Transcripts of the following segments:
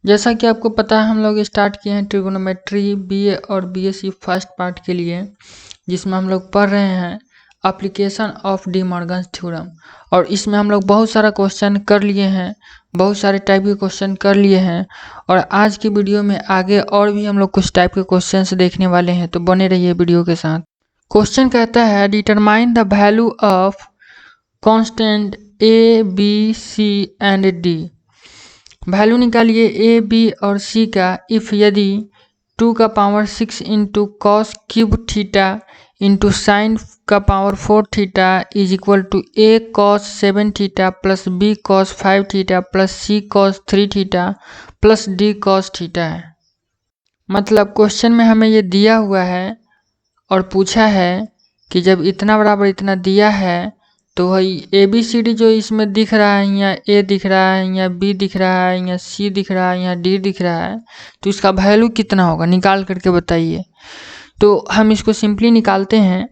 जैसा कि आपको पता है हम लोग स्टार्ट किए हैं ट्रिगोनोमेट्री बीए और बीएससी फर्स्ट पार्ट के लिए, जिसमें हम लोग पढ़ रहे हैं application of D Morgan's theorem. और इसमें हम लोग बहुत सारा क्वेश्चन कर लिए हैं, बहुत सारे टाइप के क्वेश्चन कर लिए हैं। और आज की वीडियो में आगे और भी हम लोग कुछ टाइप के क्वेश्चन देखने वाले हैं, तो बने रहिए वीडियो के साथ। क्वेश्चन कहता है determine the value of constant A B C and D. वैल्यू निकालिए ए बी और सी का इफ़ यदि 2 का power 6 into cos cube theta into sine का power 4 theta is equal to A cos 7 theta plus B cos 5 theta plus C cos 3 theta plus D cos theta है। मतलब question में हमें ये दिया हुआ है और पूछा है कि जब इतना बराबर इतना दिया है तो वही ए बी सी डी जो इसमें दिख रहा है, यहाँ ए दिख रहा है, यहाँ बी दिख रहा है, यहाँ सी दिख रहा है, यहाँ डी दिख रहा है, तो इसका वैल्यू कितना होगा निकाल करके बताइए। तो हम इसको सिंपली निकालते हैं।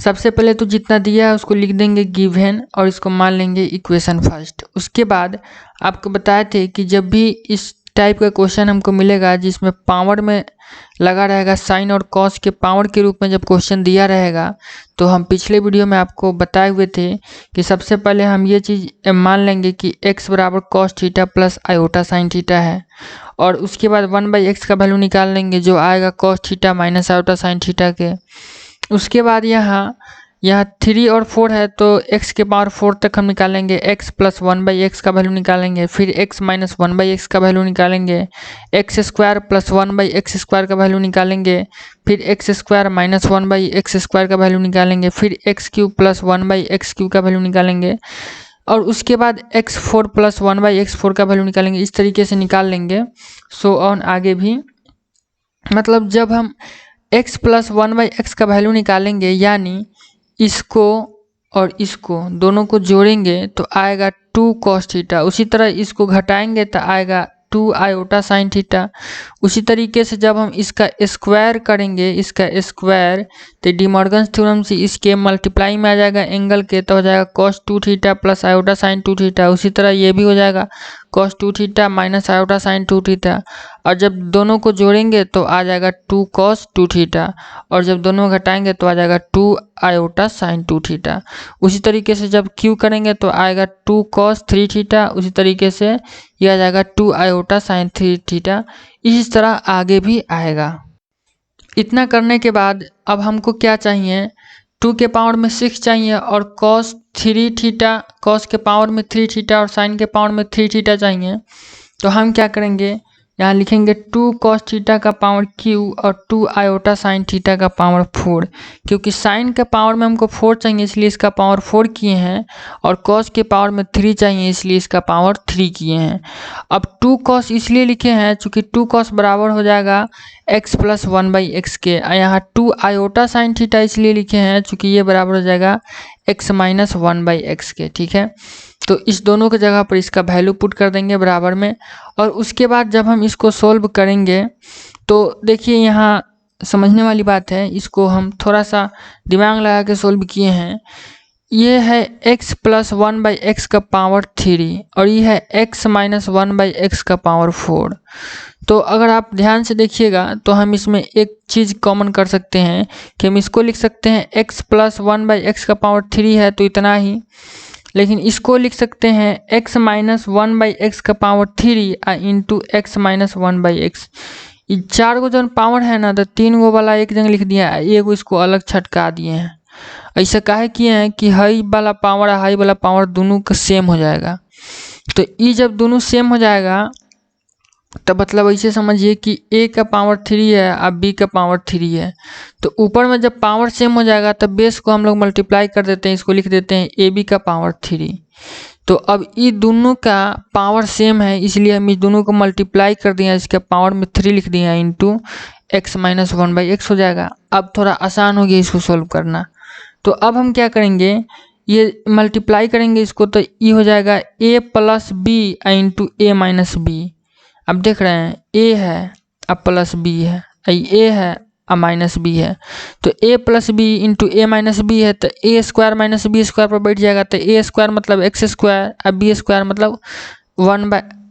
सबसे पहले तो जितना दिया है उसको लिख देंगे गिवन और इसको मान लेंगे इक्वेशन फर्स्ट। उसके बाद आपको बताए थे कि जब भी इस टाइप का क्वेश्चन हमको मिलेगा जिसमें पावर में लगा रहेगा साइन और कॉस के पावर के रूप में जब क्वेश्चन दिया रहेगा, तो हम पिछले वीडियो में आपको बताए हुए थे कि सबसे पहले हम ये चीज़ मान लेंगे कि x बराबर cos theta plus iota sine theta है। और उसके बाद 1/x का वैल्यू निकाल लेंगे जो आएगा cos theta minus iota sine theta के। उसके बाद यहाँ 3 और 4 है तो x के पावर 4 तक हम निकालेंगे, x प्लस 1/x का वैल्यू निकालेंगे, फिर x माइनस 1/x का वैल्यू निकालेंगे, x square plus 1/x square का वैल्यू निकालेंगे, फिर x square minus 1/x square का वैल्यू निकालेंगे, फिर x cube plus 1/x cube का वैल्यू निकालेंगे, और उसके बाद x4 प्लस 1/x4 का वैल्यू निकालेंगे। इस तरीके से निकाल लेंगे सो ऑन आगे भी। मतलब जब हम x प्लस 1/x का वैल्यू निकालेंगे यानी इसको और इसको दोनों को जोड़ेंगे तो आएगा 2 cos थीटा। उसी तरह इसको घटाएंगे तो आएगा 2 आयोटा साइन थीटा। उसी तरीके से जब हम इसका स्क्वायर करेंगे, इसका स्क्वायर, तो डी मॉर्गन्स थ्योरम से इसके मल्टीप्लाई में आ जाएगा एंगल के, तो हो जाएगा cos 2 theta plus iota sine 2 theta. उसी तरह ये भी हो जाएगा cos 2 theta minus iota sine 2 theta. और जब दोनों को जोड़ेंगे तो आ जाएगा 2 cos 2 थीटा, और जब दोनों घटाएंगे तो आ जाएगा 2 आयोटा साइन 2 थीटा। उसी तरीके से जब क्यू करेंगे तो आएगा 2 cos 3 थीटा। उसी तरीके से यह आ जाएगा 2 आयोटा साइन 3 थीटा। इसी तरह आगे भी आएगा। इतना करने के बाद अब हमको क्या चाहिए, 2 के पावर में 6 चाहिए और cos 3 थीटा, cos के पावर में 3 थीटा और साइन के पावर में 3 थीटा चाहिए। तो हम क्या करेंगे, यहाँ लिखेंगे 2 cos थीटा का पावर क्यू और 2 आयोटा साइन थीटा का पावर 4। क्योंकि साइन के पावर में हमको 4 चाहिए इसलिए इसका पावर 4 किए हैं, और cos के पावर में 3 चाहिए इसलिए इसका पावर 3 किए हैं। अब 2 cos इसलिए लिखे हैं चूँकि 2 cos बराबर हो जाएगा x प्लस 1/x के। यहाँ 2 आयोटा साइन थीटा इसलिए लिखे हैं चूँकि ये बराबर हो जाएगा x माइनस 1/x के। ठीक है, तो इस दोनों की जगह पर इसका वैल्यू पुट कर देंगे बराबर में। और उसके बाद जब हम इसको सोल्व करेंगे तो देखिए यहाँ समझने वाली बात है, इसको हम थोड़ा सा दिमाग लगा के सोल्व किए हैं। ये है x प्लस 1/x का पावर 3 और ये है x माइनस 1/x का पावर 4। तो अगर आप ध्यान से देखिएगा तो हम इसमें एक चीज़ कॉमन कर सकते हैं कि हम इसको लिख सकते हैं x प्लस 1/x का पावर 3 है तो इतना ही, लेकिन इसको लिख सकते हैं x माइनस 1/x का power 3 into x minus 1/x। ये 4 गो जन पावर है ना, तो 3 गो वाला एक जगह लिख दिया है, एक इसको अलग छटका दिए हैं। ऐसा काहे किए हैं कि हाई वाला पावर हाई वाला पावर दोनों का सेम हो जाएगा। तो ये जब दोनों सेम हो जाएगा तो मतलब ऐसे समझिए कि a का पावर 3 है और b का पावर 3 है, तो ऊपर में जब पावर सेम हो जाएगा तब बेस को हम लोग मल्टीप्लाई कर देते हैं, इसको लिख देते हैं ab का पावर 3। तो अब ये दोनों का पावर सेम है इसलिए हम इस दोनों को मल्टीप्लाई कर दिया, इसके पावर में 3 लिख दिया इंटू x माइनस 1/x हो जाएगा। अब थोड़ा आसान हो गया इसको सोल्व करना। तो अब हम क्या करेंगे, ये मल्टीप्लाई करेंगे इसको, तो ये हो जाएगा a plus B into a minus B. अब देख रहे हैं a है अब प्लस b है, a है अब माइनस b है, तो a plus B into a minus B है, तो a square minus B square पर बैठ जाएगा, तो a स्क्वायर मतलब x स्क्वायर, अब b स्क्वायर मतलब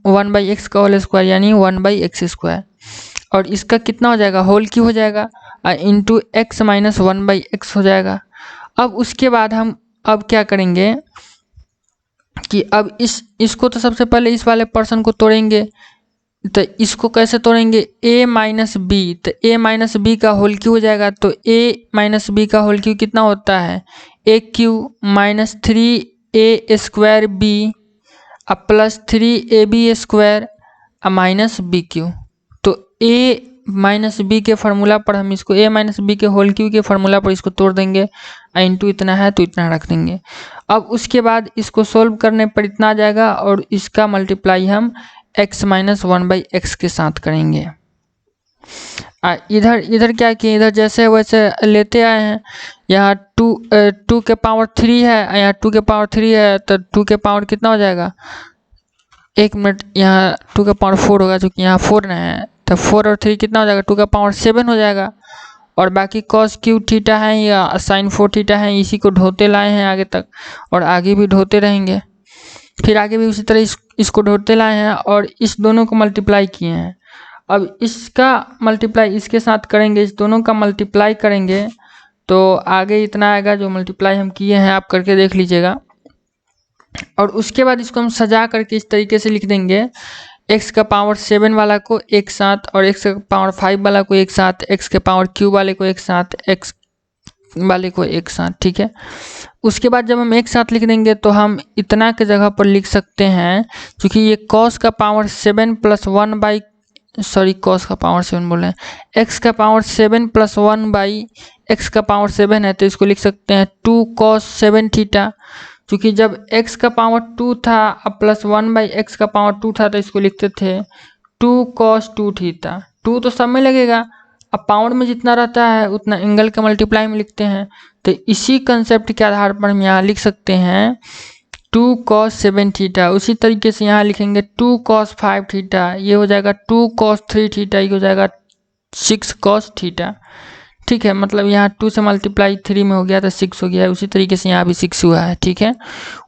1/x का होल स्क्वायर यानी 1/x²। और इसका कितना हो जाएगा, होल क्यों हो जाएगा, इंटू x माइनस 1/x हो जाएगा। अब उसके बाद हम अब क्या करेंगे कि अब इसको तो सबसे पहले इस वाले पर्सन को तोड़ेंगे। तो इसको कैसे तोड़ेंगे, a माइनस बी, तो a माइनस बी का होल क्यू हो जाएगा। तो a माइनस बी का होल क्यू कितना होता है, a³ माइनस 3a² अब प्लस 3ab² माइनस bq। तो a माइनस बी के फार्मूला पर हम इसको a माइनस बी के होल क्यू के फार्मूला पर इसको तोड़ देंगे, इंटू इतना है तो इतना रख देंगे। अब उसके बाद इसको सोल्व करने पर इतना आ जाएगा और इसका मल्टीप्लाई हम x माइनस 1/x के साथ करेंगे। इधर क्या किए, इधर जैसे वैसे लेते आए हैं। यहाँ 2 के पावर 3 है, यहाँ 2 के पावर 3 है, तो 2 के पावर कितना हो जाएगा, 1 मिनट, यहाँ 2 का पावर 4 होगा क्योंकि यहाँ 4 है। तो 4 और 3 कितना हो जाएगा, 2 का पावर 7 हो जाएगा। और बाकी कॉस क्यू थीटा है या साइन 4 थीटा है, इसी को ढोते लाए हैं आगे तक और आगे भी ढोते रहेंगे। फिर आगे भी उसी तरह इसको ढोते लाए हैं और इस दोनों को मल्टीप्लाई किए हैं। अब इसका मल्टीप्लाई इसके साथ करेंगे, इस दोनों का मल्टीप्लाई करेंगे तो आगे इतना आएगा जो मल्टीप्लाई हम किए हैं, आप करके देख लीजिएगा। और उसके बाद इसको हम सजा करके इस तरीके से लिख देंगे, x का पावर 7 वाला को एक साथ और x का पावर 5 वाला को एक साथ, x के पावर क्यूब वाले को एक साथ, x वाले को एक साथ, ठीक है। उसके बाद जब हम एक साथ लिख देंगे तो हम इतना के जगह पर लिख सकते हैं, क्योंकि ये cos का पावर 7 प्लस 1 बाई cos का पावर 7 बोल रहे हैं, x का पावर 7 प्लस 1 बाई x का पावर 7 है, तो इसको लिख सकते हैं 2 cos 7 थीटा। क्योंकि जब x का पावर 2 था अब प्लस 1/x का पावर 2 था तो इसको लिखते थे 2 cos 2 थीटा। 2 तो सब में लगेगा, अब पावर में जितना रहता है उतना एंगल के मल्टीप्लाई में लिखते हैं। तो इसी कंसेप्ट के आधार पर हम यहाँ लिख सकते हैं 2 cos 7 थीटा। उसी तरीके से यहाँ लिखेंगे 2 cos 5 थीटा, ये हो जाएगा 2 cos 3 थीटा, ये हो जाएगा 6 cos थीटा, ठीक है। मतलब यहाँ 2 से मल्टीप्लाई 3 में हो गया तो 6 हो गया है, उसी तरीके से यहाँ भी 6 हुआ है, ठीक है।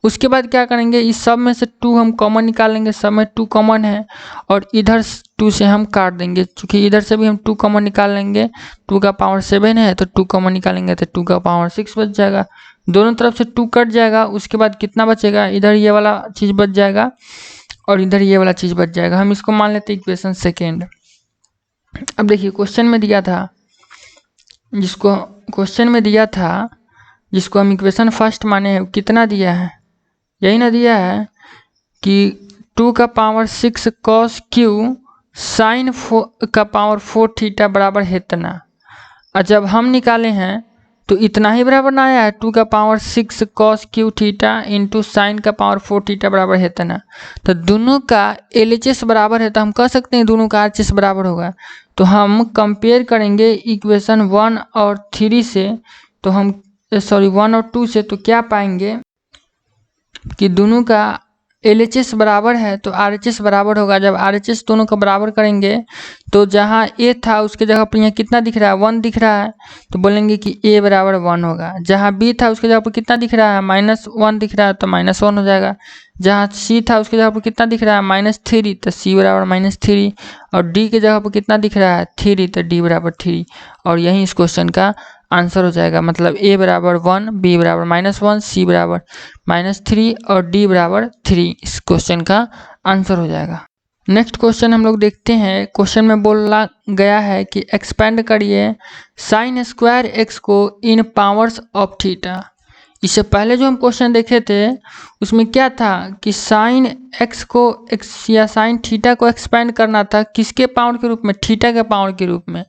उसके बाद क्या करेंगे, इस सब में से 2 हम कॉमन निकाल लेंगे, सब में 2 कॉमन है और इधर 2 से हम काट देंगे, क्योंकि इधर से भी हम 2 कॉमन निकाल लेंगे। 2 का पावर 7 है तो 2 कॉमन निकालेंगे तो 2 का पावर 6 बच जाएगा, दोनों तरफ से 2 कट जाएगा। उसके बाद कितना बचेगा, इधर ये वाला चीज़ बच जाएगा और इधर ये वाला चीज़ बच जाएगा। हम इसको मान लेते हैं इक्वेशन सेकेंड। अब देखिए क्वेश्चन में दिया था, जिसको हम इक्वेशन फर्स्ट माने हैं, कितना दिया है, यही ना दिया है कि 2 का पावर 6 cos क्यू साइन 4 का पावर 4 थीटा बराबर है इतना। और जब हम निकाले हैं तो इतना ही बराबर ना आया है, 2 का power 6 cos Q theta into sine का पावर 4 थीटा बराबर है इतना। तो दोनों का LHS बराबर है, तो हम कह सकते हैं दोनों का RHS बराबर होगा। तो हम कंपेयर करेंगे इक्वेशन 1 और 3 से, तो हम 1 और 2 से, तो क्या पाएंगे कि दोनों का LHS बराबर है तो RHS बराबर होगा। जब RHS दोनों का बराबर करेंगे तो जहाँ A था उसके जगह पर यहाँ कितना दिख रहा है, 1 दिख रहा है, तो बोलेंगे कि A बराबर 1 होगा। जहाँ B था उसके जगह पर कितना दिख रहा है, -1 दिख रहा है तो -1 हो जाएगा। जहाँ C था उसके जगह पर कितना दिख रहा है, -3, तो C बराबर -3। और D के जगह पर कितना दिख रहा है, 3, तो D बराबर 3। और यही इस क्वेश्चन का आंसर हो जाएगा। मतलब A बराबर 1, B बराबर -1, C बराबर -3 और D बराबर 3 इस क्वेश्चन का आंसर हो जाएगा। नेक्स्ट क्वेश्चन हम लोग देखते हैं। क्वेश्चन में बोला गया है कि एक्सपेंड करिए साइन स्क्वायर एक्स को इन पावर्स ऑफ थीटा। इससे पहले जो हम क्वेश्चन देखे थे उसमें क्या था कि साइन एक्स को एक्स या साइन थीटा को एक्सपेंड करना था, किसके पावर के रूप में, थीटा के पावर के रूप में।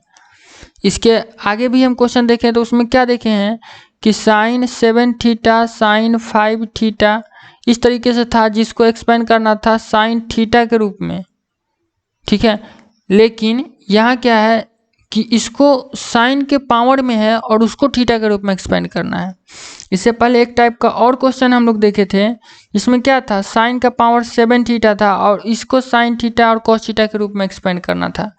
इसके आगे भी हम क्वेश्चन देखें तो उसमें क्या देखे हैं कि साइन 7 थीटा, साइन 5 थीटा, इस तरीके से था, जिसको एक्सपेंड करना था साइन थीटा के रूप में, ठीक है। लेकिन यहाँ क्या है कि इसको साइन के पावर में है और उसको थीटा के रूप में एक्सपेंड करना है। इससे पहले एक टाइप का और क्वेश्चन हम लोग देखे थे, इसमें क्या था, साइन का पावर 7 थीटा था और इसको साइन थीटा और कॉस थीटा के रूप में एक्सपेंड करना था।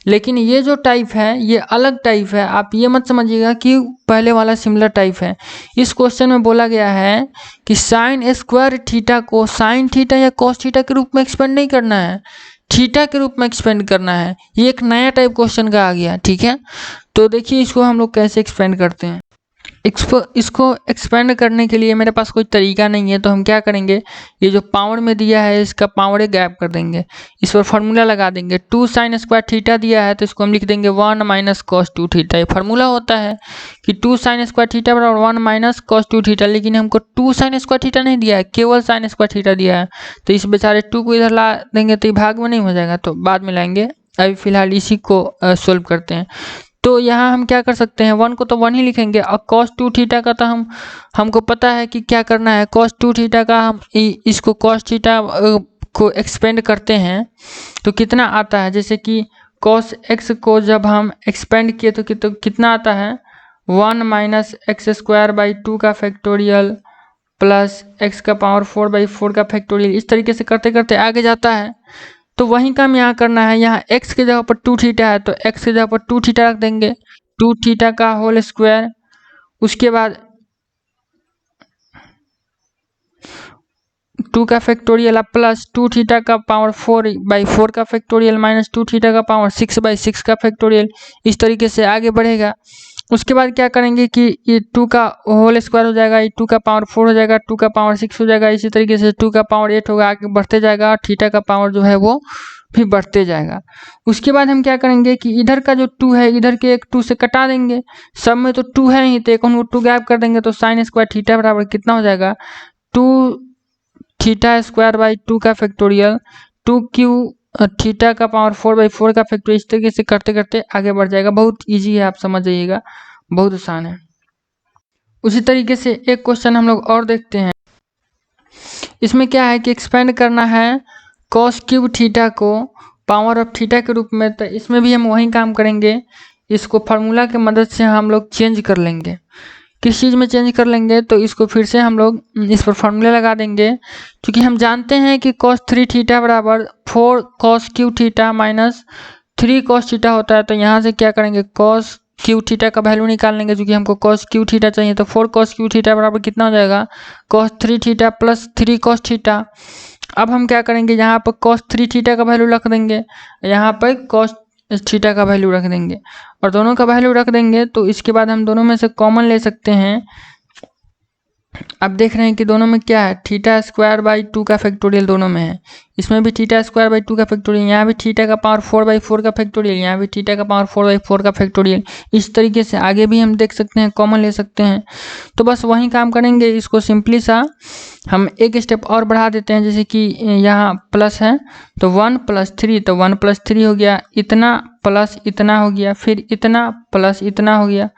लेकिन ये जो टाइप है ये अलग टाइप है, आप ये मत समझिएगा कि पहले वाला सिमिलर टाइप है। इस क्वेश्चन में बोला गया है कि साइन स्क्वायर थीटा को साइन थीटा या कॉस थीटा के रूप में एक्सपेंड नहीं करना है, थीटा के रूप में एक्सपेंड करना है। ये एक नया टाइप क्वेश्चन का आ गया, ठीक है। तो देखिए इसको हम लोग कैसे एक्सपेंड करते हैं। इसको एक्सपेंड करने के लिए मेरे पास कोई तरीका नहीं है, तो हम क्या करेंगे, ये जो पावर में दिया है इसका पावर गैप कर देंगे, इस पर फार्मूला लगा देंगे। 2 साइन स्क्वायर थीटा दिया है तो इसको हम लिख देंगे 1 माइनस कॉस 2 थीटा। ये फार्मूला होता है कि 2 साइन स्क्वायर थीटा बराबर 1 माइनस कॉस 2 थीटा। लेकिन हमको 2 साइन स्क्वायर थीटा नहीं दिया है, केवल साइन स्क्वायर थीटा दिया है, तो इस बेचारे 2 को इधर ला देंगे तो ये भाग में नहीं हो जाएगा, तो बाद में लाएंगे। अभी फिलहाल इसी को सोल्व करते हैं। तो यहाँ हम क्या कर सकते हैं, 1 को तो 1 ही लिखेंगे और cos 2 थीटा का तो हमको पता है कि क्या करना है। cos 2 थीटा का हम इसको cos थीटा को एक्सपेंड करते हैं तो कितना आता है, जैसे कि cos x को जब हम एक्सपेंड किए तो कितना आता है, 1 माइनस एक्स स्क्वायर बाई 2 का फैक्टोरियल प्लस x का पावर 4/4 का फैक्टोरियल। इस तरीके से करते करते आगे जाता है। तो वही काम यहाँ करना है, यहाँ x के जगह पर 2 थीटा है तो x के जगह पर 2 थीटा रख देंगे, 2 थीटा का होल स्क्वायर। उसके बाद 2 का फैक्टोरियल प्लस 2 थीटा का पावर 4/4 का फैक्टोरियल माइनस 2 थीटा का पावर 6/6 का फैक्टोरियल। इस तरीके से आगे बढ़ेगा। उसके बाद क्या करेंगे कि ये 2 का होल स्क्वायर हो जाएगा, ये 2 का पावर 4 हो जाएगा, 2 का पावर 6 हो जाएगा, इसी तरीके से 2 का पावर 8 होगा, आगे बढ़ते जाएगा और थीटा का पावर जो है वो भी बढ़ते जाएगा। उसके बाद हम क्या करेंगे कि इधर का जो 2 है इधर के एक 2 से कटा देंगे, सब में तो 2 है ही तो एक उनको 2 गैप कर देंगे, तो साइन स्क्वायर थीटा बराबर कितना हो जाएगा, 2 थीटा स्क्वायर बाई 2 का फैक्टोरियल 2 क्यू थीटा का पावर 4/4 का फैक्टोरियल। इस तरीके से करते करते आगे बढ़ जाएगा। बहुत ईजी है, आप समझ जाइएगा, बहुत आसान है। उसी तरीके से एक क्वेश्चन हम लोग और देखते हैं। इसमें क्या है कि एक्सपेंड करना है कॉस क्यूब थीटा को पावर ऑफ थीटा के रूप में, तो इसमें भी हम वही काम करेंगे। इसको फार्मूला की मदद से हम लोग चेंज कर लेंगे। किस चीज़ में चेंज कर लेंगे, तो इसको फिर से हम लोग इस पर फार्मूला लगा देंगे, क्योंकि हम जानते हैं कि cos 3 थीटा बराबर 4 cos cube theta minus 3 cos theta होता है। तो यहाँ से क्या करेंगे, cos क्यूब थीटा का वैल्यू निकाल लेंगे, क्योंकि हमको cos क्यूब थीटा चाहिए। तो 4 cos क्यूब थीटा बराबर कितना हो जाएगा, cos 3 theta plus 3 cos theta. अब हम क्या करेंगे, यहाँ पर cos 3 थीटा का वैल्यू रख देंगे, यहाँ पर cos थीटा का वैल्यू रख देंगे और दोनों का वैल्यू रख देंगे। तो इसके बाद हम दोनों में से कॉमन ले सकते हैं। अब देख रहे हैं कि दोनों में क्या है, थीटा स्क्वायर बाई 2 का फैक्टोरियल दोनों में है। इसमें भी थीटा स्क्वायर बाई 2 का फैक्टोरियल, यहाँ भी थीटा का पावर 4/4 का फैक्टोरियल, यहाँ भी थीटा का पावर 4/4 का फैक्टोरियल। इस तरीके से आगे भी हम देख सकते हैं, कॉमन ले सकते हैं। तो बस वही काम करेंगे, इसको सिंपली सा हम एक स्टेप और बढ़ा देते हैं। जैसे कि यहाँ प्लस है तो 1 + 3, तो 1 + 3 हो गया, इतना प्लस इतना हो गया, फिर इतना प्लस इतना हो गया,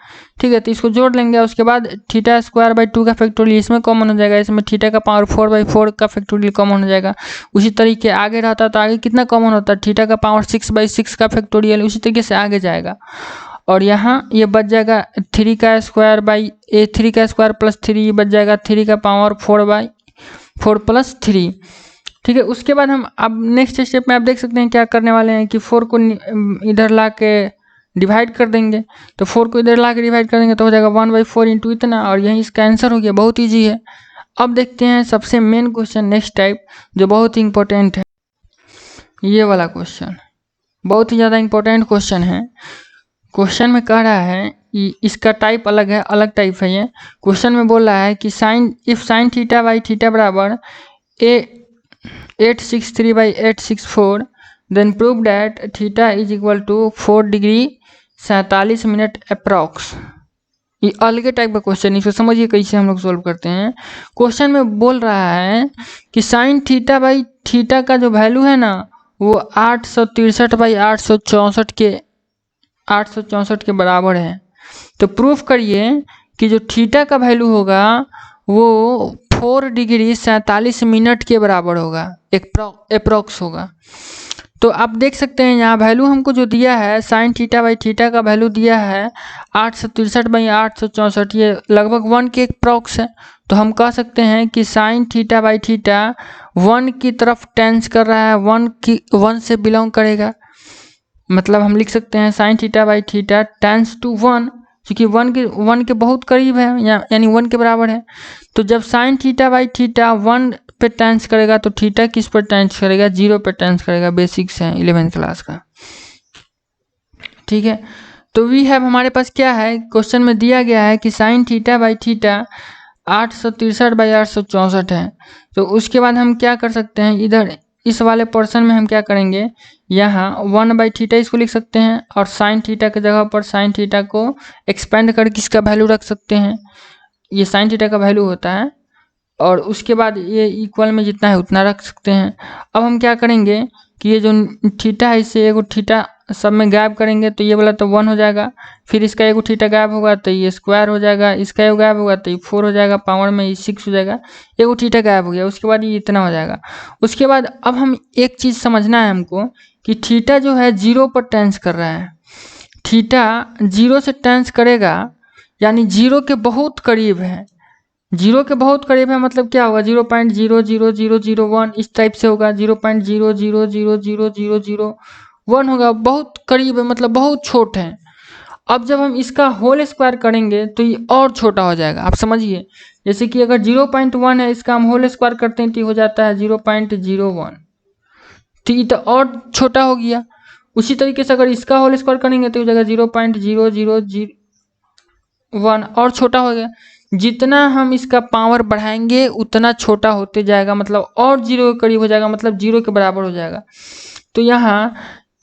ठीक है। तो इसको जोड़ लेंगे। उसके बाद थीटा स्क्वायर बाई 2 का फैक्टोरियल इसमें कॉमन हो जाएगा, इसमें थीटा का पावर 4/4 का फैक्टोरियल कॉमन हो जाएगा। उसी तरीके आगे रहता तो आगे कितना कॉमन होता है, थीटा का पावर 6/6 का फैक्टोरियल। उसी तरीके से आगे जाएगा और यहाँ ये बच जाएगा 3 का स्क्वायर बाई 3 का स्क्वायर प्लस 3 बच जाएगा 3 का पावर 4/4 प्लस 3, ठीक है। उसके बाद हम अब नेक्स्ट स्टेप में आप देख सकते हैं क्या करने वाले हैं कि 4 को इधर ला के डिवाइड कर देंगे। तो 4 को इधर ला के डिवाइड कर देंगे तो हो जाएगा 1/4 इंटू इतना, और यही इसका आंसर हो गया। बहुत ईजी है। अब देखते हैं सबसे मेन क्वेश्चन, नेक्स्ट टाइप, जो बहुत ही इंपॉर्टेंट है। ये वाला क्वेश्चन बहुत ही ज़्यादा इंपॉर्टेंट क्वेश्चन है। क्वेश्चन में कह रहा है कि इसका टाइप अलग है, अलग टाइप है। ये क्वेश्चन में बोल रहा है कि साइन थीटा बाई थीटा बराबर 863/864 then prove that theta is equal to 4 degree 47 minute approx. ये अलग टाइप का क्वेश्चन, इसको समझिए कैसे हम लोग सोल्व करते हैं। क्वेश्चन में बोल रहा है कि साइन थीटा बाई थीटा का जो वैल्यू है ना वो 863/864 के बराबर है। तो प्रूफ करिए कि जो थीटा का वैल्यू होगा वो 4 डिग्री 47 मिनट के बराबर होगा, अप्रॉक्स होगा। तो आप देख सकते हैं यहाँ वैल्यू हमको जो दिया है साइन थीटा बाई थीटा का वैल्यू दिया है 863 बाई 864, ये लगभग 1 के अप्रॉक्स है। तो हम कह सकते हैं कि साइन थीटा बाई थीटा 1 की तरफ टेंस कर रहा है, 1 से बिलोंग करेगा। मतलब हम लिख सकते हैं sine theta by theta tends to 1, क्योंकि 1 के बहुत करीब है, यानी 1 के बराबर है। तो जब साइन थीटा बाई थीटा 1 पे टेंस करेगा तो थीटा किस पर टेंस करेगा, 0 पे टेंस करेगा। बेसिक्स है 11th क्लास का, ठीक है। तो वी हैव हमारे पास क्या है, क्वेश्चन में दिया गया है कि sign theta by theta 863 by 864 है। तो उसके बाद हम क्या कर सकते हैं, इधर इस वाले पोर्शन में हम क्या करेंगे, यहाँ 1 बाई थीटा इसको लिख सकते हैं और साइन थीटा की जगह पर साइन थीटा को एक्सपेंड करके इसका वैल्यू रख सकते हैं। ये साइन थीटा का वैल्यू होता है और उसके बाद ये इक्वल में जितना है उतना रख सकते हैं। अब हम क्या करेंगे कि ये जो थीटा है इसे एगो थीटा सब में गायब करेंगे तो ये वाला तो 1 हो जाएगा, फिर इसका एगो थीटा गायब होगा तो ये स्क्वायर हो जाएगा, इसका एगो गायब होगा तो ये 4 हो जाएगा, पावर में ये 6 हो जाएगा, एगो थीटा गायब हो गया, उसके बाद ये इतना हो जाएगा। उसके बाद अब हम एक चीज़ समझना है हमको कि थीटा जो है 0 पर टेंस कर रहा है। थीटा 0 से टेंस करेगा यानी 0 के बहुत करीब है। 0 के बहुत करीब है मतलब क्या होगा, 0.00001 इस टाइप से होगा, 0.0000001 होगा, बहुत करीब है मतलब बहुत छोट है। अब जब हम इसका होल स्क्वायर करेंगे तो ये और छोटा हो जाएगा। आप समझिए, जैसे कि अगर 0.1 है, इसका हम होल स्क्वायर करते हैं तो हो जाता है 0.01, तो ये तो और छोटा हो गया। उसी तरीके से अगर इसका होल स्क्वायर करेंगे तो हो जाएगा 0.0001, और छोटा हो गया। जितना हम इसका पावर बढ़ाएंगे उतना छोटा होते जाएगा, मतलब और 0 के करीब हो जाएगा, मतलब 0 के बराबर हो जाएगा। तो यहाँ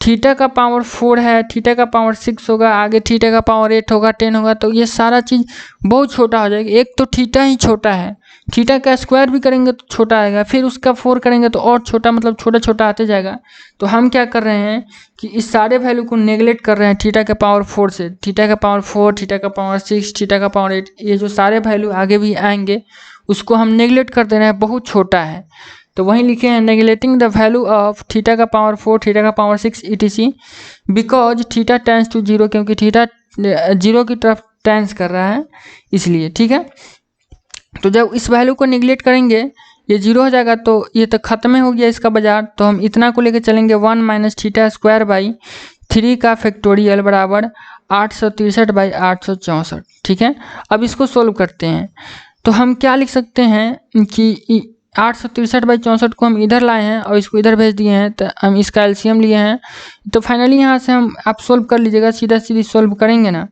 थीटा का पावर 4 है, थीटा का पावर 6 होगा, आगे थीटा का पावर 8 होगा, 10 होगा, तो ये सारा चीज़ बहुत छोटा हो जाएगा। एक तो थीटा ही छोटा है, थीटा का स्क्वायर भी करेंगे तो छोटा आएगा, फिर उसका 4 करेंगे तो और छोटा, मतलब छोटा छोटा आते जाएगा। तो हम क्या कर रहे हैं कि इस सारे वैल्यू को नेगलेक्ट कर रहे हैं थीटा के पावर 4 से। थीटा का पावर 4, थीटा का पावर 6, थीटा का पावर 8, ये जो सारे वैल्यू आगे भी आएंगे उसको हम नेगलेक्ट कर दे रहे हैं, बहुत छोटा है। तो वहीं लिखे हैं neglecting the value of theta का पावर 4, थीटा का power 6 etc because theta tends to 0, क्योंकि थीटा 0 की तरफ टेंस कर रहा है इसलिए, ठीक है। तो जब इस वैल्यू को निगलेक्ट करेंगे ये 0 हो जाएगा, तो ये तो खत्म हो गया इसका बाजार। तो हम इतना को लेकर चलेंगे 1 माइनस थीटा स्क्वायर बाई 3 का फैक्टोरियल बराबर 863 बाई 864, ठीक है। अब इसको सोल्व करते हैं तो हम क्या लिख सकते हैं कि 863 बाई 64 को हम इधर लाए हैं और इसको इधर भेज दिए हैं, तो हम इसका एलसीएम लिए हैं। तो फाइनली यहाँ से हम आप सोल्व कर लीजिएगा, सीधा सीधी सोल्व करेंगे ना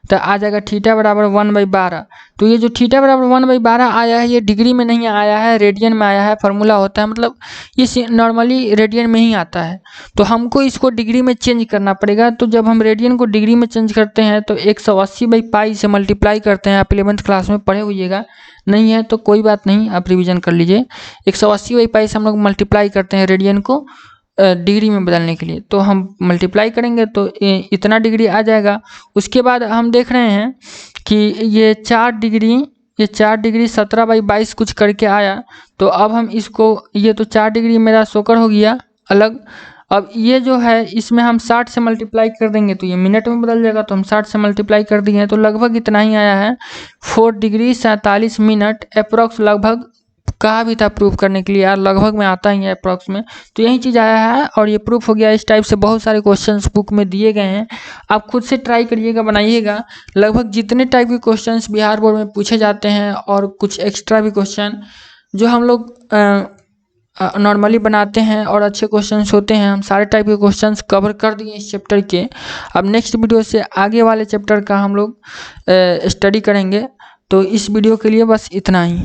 तो आ जाएगा थीटा बराबर 1/12। तो ये जो थीटा बराबर 1/12 आया है ये डिग्री में नहीं आया है, रेडियन में आया है। फार्मूला होता है, मतलब ये नॉर्मली रेडियन में ही आता है, तो हमको इसको डिग्री में चेंज करना पड़ेगा। तो जब हम रेडियन को डिग्री में चेंज करते हैं तो 180/π से मल्टीप्लाई करते हैं। आप 11th क्लास में पढ़े होइएगा, नहीं है तो कोई बात नहीं, आप रिवीजन कर लीजिए। 180/π से हम लोग मल्टीप्लाई करते हैं रेडियन को डिग्री में बदलने के लिए। तो हम मल्टीप्लाई करेंगे तो इतना डिग्री आ जाएगा। उसके बाद हम देख रहे हैं कि ये 4 डिग्री 17/22 कुछ करके आया। तो अब हम इसको, ये तो 4 डिग्री मेरा सोकर हो गया अलग। अब ये जो है इसमें हम 60 से मल्टीप्लाई कर देंगे तो ये मिनट में बदल जाएगा। तो हम 60 से मल्टीप्लाई कर दिए हैं तो लगभग इतना ही आया है, 4 डिग्री 47 मिनट अप्रॉक्स। लगभग कहा भी था प्रूफ करने के लिए यार, लगभग में आता ही है अप्रॉक्स में। तो यही चीज़ आया है और ये प्रूफ हो गया। इस टाइप से बहुत सारे क्वेश्चंस बुक में दिए गए हैं, आप खुद से ट्राई करिएगा, बनाइएगा। लगभग जितने टाइप के क्वेश्चंस बिहार बोर्ड में पूछे जाते हैं और कुछ एक्स्ट्रा भी क्वेश्चन जो हम लोग नॉर्मली बनाते हैं और अच्छे क्वेश्चंस होते हैं, हम सारे टाइप के क्वेश्चंस कवर कर दिए इस चैप्टर के। अब नेक्स्ट वीडियो से आगे वाले चैप्टर का हम लोग स्टडी करेंगे। तो इस वीडियो के लिए बस इतना ही।